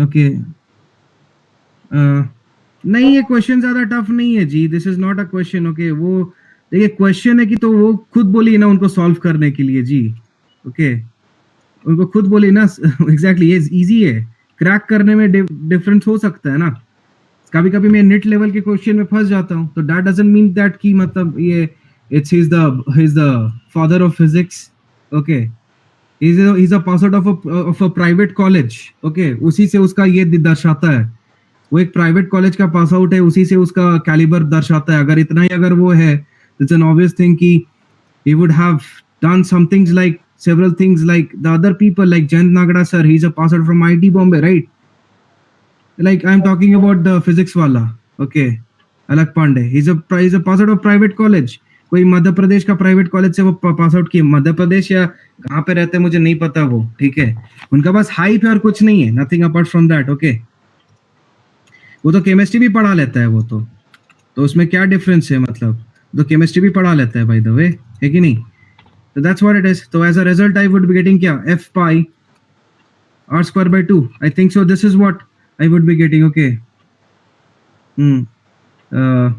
Okay नहीं, ये question ज्यादा टफ नहीं है जी, this is not a question. Okay, वो देखिए क्वेश्चन है कि तो वो खुद बोली ना उनको सॉल्व करने के लिए जी। ओके, उनको खुद बोली ना एग्जैक्टली, ये इजी है, क्रैक करने में डिफरेंस हो सकता है ना। कभी कभी मैं नेट लेवल के क्वेश्चन में फंस जाता हूँ, तो दैट डजंट मीन दैट कि मतलब ये it's he is the father of physics. Okay, he is a pass out of a private college. Okay, उसी से उसका ये दर्शाता है, वो एक प्राइवेट कॉलेज का पास आउट है, उसी से उसका कैलिबर दर्शाता है। अगर इतना ही अगर वो है, इट्स एन ऑब्वियस थिंग कि he would have done some things like several things like the other people like Jayant Nagada sir. He's a pass out from IT Bombay, right? Like I'm talking about the physics wala. Okay, Alak Pandey. He's a pass out of private college. कोई मध्य प्रदेश का private college से वो pass out किए, मध्य प्रदेश या कहाँ पे रहते हैं मुझे नहीं पता वो, ठीक है। उनका बस हाइप है और कुछ नहीं है, nothing apart from that. Okay, वो तो केमिस्ट्री भी पढ़ा लेता है वो तो उसमें क्या डिफरेंस है, मतलब तो केमिस्ट्री भी पढ़ा लेता है बाय द वे, है कि नहीं? So that's what it is. So as a result, I would be getting kya? F pi r square by 2. I think so. This is what I would be getting. Okay. Hmm. Uh,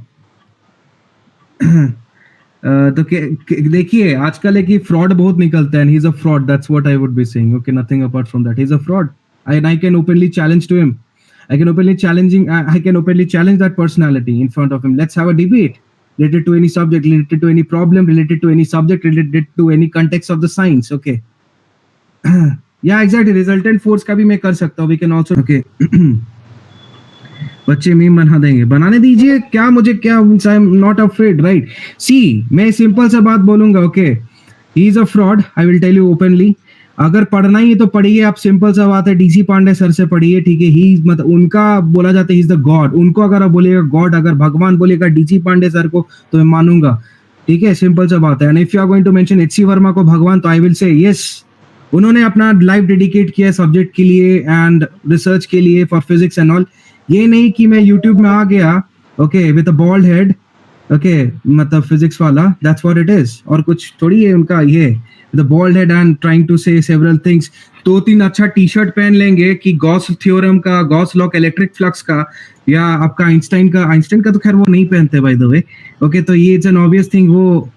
तो देखिए आजकल है कि fraud बहुत निकलता है, and he's a fraud. That's what I would be saying. Okay, nothing apart from that. He's a fraud. I can openly challenge to him. I can openly challenge that personality in front of him. Let's have a debate related to any subject, related to any problem, related to any subject, related to any context of the science. Okay. Yeah, exactly. Resultant force का भी मैं कर सकता हूँ. We can also. Okay. बच्चे meme बना देंगे, बनाने दीजिए, क्या मुझे क्या, I am not afraid, right. See, मैं सिंपल सा बात बोलूंगा। Okay, he is a fraud, I will tell you openly. अगर पढ़ना ही है तो पढ़िए आप, सिंपल सा बात है, डीसी पांडे सर से पढ़िए, ठीक है। ही मतलब उनका बोला जाता है, ही इज द गॉड। उनको अगर आप बोलिएगा गॉड, अगर भगवान बोलेगा डीसी पांडे सर को, तो मैं मानूंगा, ठीक है। सिंपल सा बात है। And if you are going to mention HC Verma को भगवान, तो आई विल से यस, उन्होंने अपना लाइफ डेडिकेट किया सब्जेक्ट के लिए एंड रिसर्च के लिए फॉर फिजिक्स एंड ऑल। ये नहीं कि मैं यूट्यूब में आ गया, okay, with a bald head, okay, मतलब फिजिक्स वाला, दैट्स व्हाट इट इज, और कुछ थोड़ी है उनका ये, the bald head and trying to say several things. 2-3 अच्छा टी शर्ट पहन लेंगे कि गॉस थ्योरम का, गॉस लॉ, इलेक्ट्रिक फ्लक्स का, या आपका आइंस्टाइन का तो खैर वो नहीं पहनते बाय द वे। ओके, तो ये इट्स एन ऑब्वियस थिंग वो।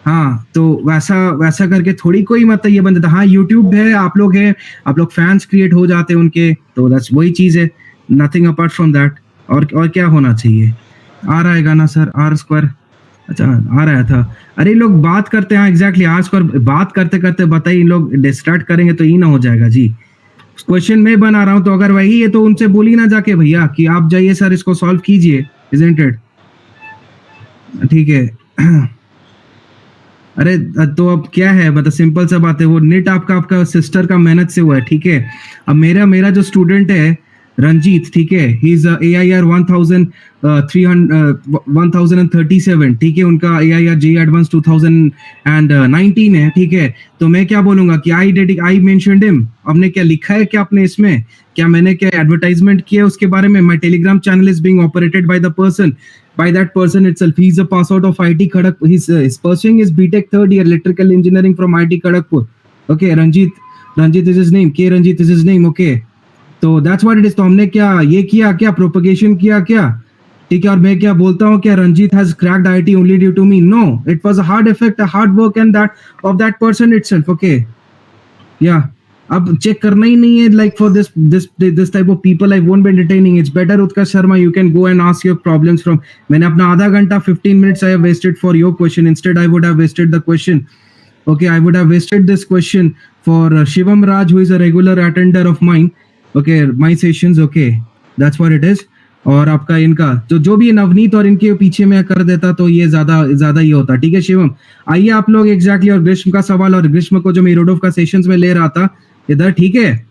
हाँ, तो वैसा करके थोड़ी कोई मतलब ये बनता था। हाँ, यूट्यूब है, आप लोग हैं, आप लोग फैंस क्रिएट हो जाते हैं उनके, तो दैट्स वही चीज है, नथिंग अपार्ट फ्रॉम दैट। और क्या होना चाहिए? आ रहा है गाना सर, आर स्क्वायर, अच्छा आ रहा था। अरे लोग बात करते हैं, एग्जैक्टली, आर स्क्वायर बात करते करते बताइए, इन लोग डिस्ट्रैक्ट करेंगे तो ये ना हो जाएगा जी। क्वेश्चन मैं बना रहा हूँ, तो अगर वही है तो उनसे बोली ना जाके भैया कि आप जाइए सर इसको सॉल्व कीजिए, इजंट इट? ठीक है। अरे तो अब क्या है, मतलब सिंपल सा बात है, वो नेट आपका सिस्टर का मेहनत से हुआ है, ठीक है। अब मेरा जो स्टूडेंट है रंजीत, ठीक है, ही इज AIR 1037, ठीक है, उनका AIR JEE एडवांस 2019 है, ठीक है। तो मैं क्या बोलूंगा कि आई मेंशनड हिम। आपने क्या लिखा है क्या अपने इसमें, क्या मैंने क्या एडवर्टाइजमेंट किया उसके बारे में? My Telegram channel is being operated by the person, by that person itself. He is a pass out of IT Kharagpur. He's pursuing his BTech third year electrical engineering from IT Kharagpur. Okay, Ranjit is his name. K Ranjit is his name. Okay, तो that's what it is. तो हमने क्या ये किया क्या, propagation किया क्या, ठीक है। और मैं क्या बोलता हूँ, क्या Ranjit has cracked IT only due to me? No, it was a hard effect, a hard work and that of that person itself. Okay, yeah. अब चेक करना ही नहीं है, like for this type of people I won't be entertaining. It's better Utkarsh Sharma, you can go and ask your problems from. मैंने अपना आधा घंटा 15 minutes I have wasted for your question, instead I would have wasted the question, okay, I would have wasted this question for Shivam Raj, who is a regular attender of mine, okay, my sessions, okay, that's what it is। और आपका इनका जो भी नवनीत और इनके पीछे में कर देता तो ये ज्यादा ही होता, ठीक है। शिवम, आइए आप लोग एग्जैक्टली। और ग्रीष्म का सवाल, और ग्रीष्म को जो मैं रोडोफ का सेशंस में ले रहा था इधर, ठीक है।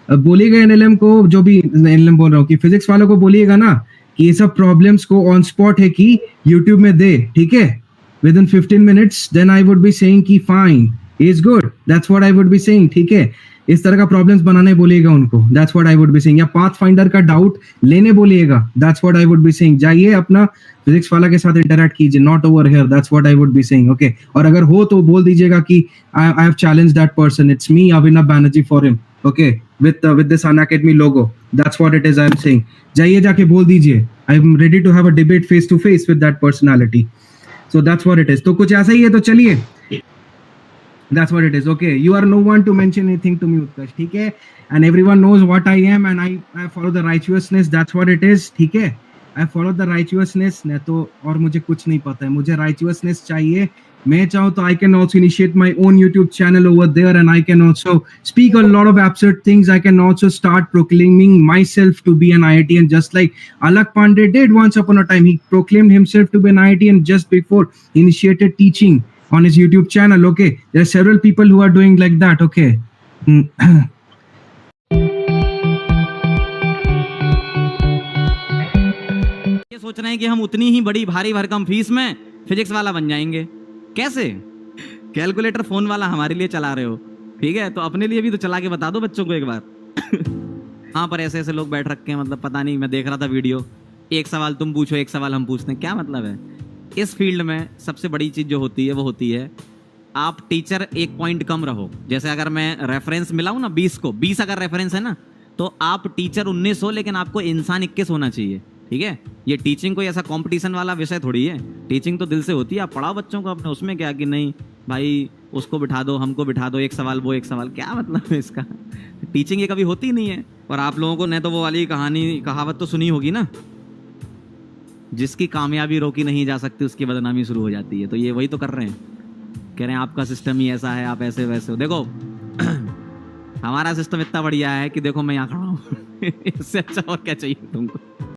अब बोलिएगा एनएलएम को, जो भी एनएलएम बोल रहा हूँ, कि फिजिक्स वालों को बोलिएगा ना कि ये सब प्रॉब्लम्स को ऑन स्पॉट है कि यूट्यूब में दे, ठीक है, within 15 minutes, then I would be saying कि fine, is good, that's what I would be saying, ठीक है। इस तरह का प्रॉब्लम्स बनाने बोलिएगा उनको, that's what I would be saying। या पाथफाइंडर का डाउट लेने बोलिएगा, that's what I would be saying। जाइए अपना फिजिक्स वाला के साथ इंटरैक्ट कीजिए, not over here, that's what I would be saying, okay। और अगर हो तो बोल दीजिएगा कि I have challenged that person, it's me Abhinav Banerjee for him, okay। with this Unacademy logo. That's what it is I'm saying. जाइए जाके बोल दीजिए, I'm ready to have a debate face to face with that personality. So that's what it is. तो कुछ ऐसा ही है, तो चलिए. That's what it is. Okay, you are no one to mention anything to me, Utkarsh. ठीक है? And everyone knows what I am, and I follow the righteousness. That's what it is. ठीक है? I follow the righteousness. नहीं तो और मुझे कुछ नहीं पता है. मुझे righteousness चाहिए. मैं चाहूँ तो I can also initiate my own YouTube channel over there, and I can also speak a lot of absurd things. I can also start proclaiming myself to be an IITian, just like Alak Pandey did once upon a time. He proclaimed himself to be an IITian just before he initiated teaching on his YouTube channel. Okay, there are several people who are doing like that. Okay. ये सोच रहे हैं कि हम उतनी ही बड़ी भारी भरकम फीस में फिजिक्स वाला बन जाएंगे। कैसे? कैलकुलेटर फोन वाला हमारे लिए चला रहे हो, ठीक है, तो अपने लिए भी तो चला के बता दो बच्चों को एक बार। हाँ, पर ऐसे ऐसे लोग बैठ रखे हैं, मतलब पता नहीं, मैं देख रहा था वीडियो, एक सवाल तुम पूछो, एक सवाल हम पूछते हैं, क्या मतलब है? इस फील्ड में सबसे बड़ी चीज जो होती है वो होती है आप टीचर एक पॉइंट कम रहो। जैसे अगर मैं रेफरेंस मिलाऊं ना 20 को, 20 अगर रेफरेंस है ना, तो आप टीचर 19 हो, लेकिन आपको इंसान 21 होना चाहिए, ठीक है? ये टीचिंग कोई ऐसा कंपटीशन वाला विषय थोड़ी है, टीचिंग तो दिल से होती है। आप पढ़ाओ बच्चों को अपने, उसमें क्या कि नहीं भाई उसको बिठा दो, हमको बिठा दो, एक सवाल वो एक सवाल, क्या मतलब है इसका? टीचिंग ये कभी होती नहीं है। और आप लोगों को न तो वो वाली कहावत तो सुनी होगी ना, जिसकी कामयाबी रोकी नहीं जा सकती उसकी बदनामी शुरू हो जाती है। तो ये वही तो कर रहे हैं, कह रहे हैं आपका सिस्टम ही ऐसा है, आप ऐसे वैसे हो। देखो हमारा सिस्टम इतना बढ़िया है कि देखो मैं यहाँ खड़ा हूँ। इससे अच्छा और क्या चाहिए तुमको?